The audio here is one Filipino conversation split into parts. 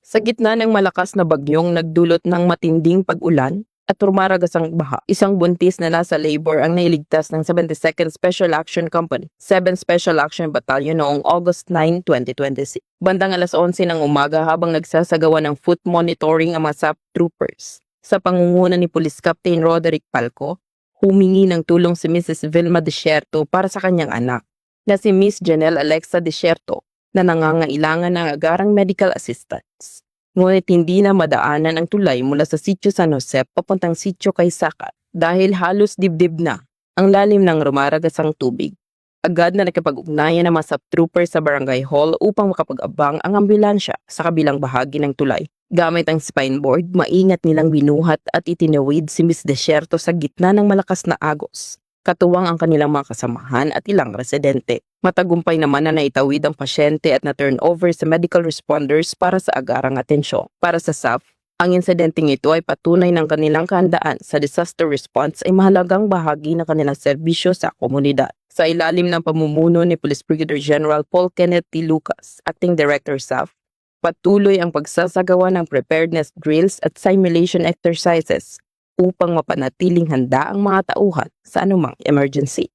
Sa gitna ng malakas na bagyong nagdulot ng matinding pag-ulan at rumaragasang baha, isang buntis na nasa labor ang nailigtas ng 72nd Special Action Company, 7th Special Action Battalion noong August 9, 2026. Bandang alas 11 ng umaga habang nagsasagawa ng foot monitoring ang mga SAP troopers. Sa pangunguna ni Police Captain Roderick Palco, humingi ng tulong si Mrs. Vilma Desierto para sa kanyang anak, na si Miss Janelle Alexa Desierto, na nangangailangan ng agarang medical assistance. Ngunit hindi na madaanan ang tulay mula sa Sitio San Jose papuntang Sitio Kaysakat dahil halos dibdib na ang lalim ng rumaragasang tubig. Agad na nakipag-ugnayan ng mga trooper sa barangay hall upang makapag-abang ang ambulansya sa kabilang bahagi ng tulay. Gamit ang spine board, maingat nilang binuhat at itinawid si Miss Desierto sa gitna ng malakas na agos. Katuwang ang kanilang mga kasamahan at ilang residente. Matagumpay naman na naitawid ang pasyente at na-turn over sa medical responders para sa agarang atensyon. Para sa SAF, ang insidenteng ito ay patunay ng kanilang kahandaan sa disaster response ay mahalagang bahagi ng kanilang serbisyo sa komunidad. Sa ilalim ng pamumuno ni Police Brigadier General Paul Kenneth T. Lucas, Acting Director SAF, patuloy ang pagsasagawa ng preparedness drills at simulation exercises upang mapanatiling handa ang mga tauhan sa anumang emergency.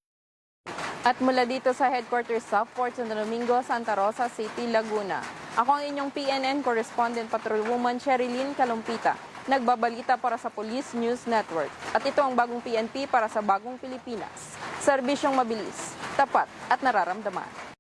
At mula dito sa headquarters sa Fort Santo Domingo, Santa Rosa City, Laguna, ako ang inyong PNN Correspondent Patrolwoman Sherilyn Calumpita, nagbabalita para sa Police News Network. At ito ang bagong PNP para sa bagong Pilipinas. Serbisyong mabilis, tapat at nararamdaman.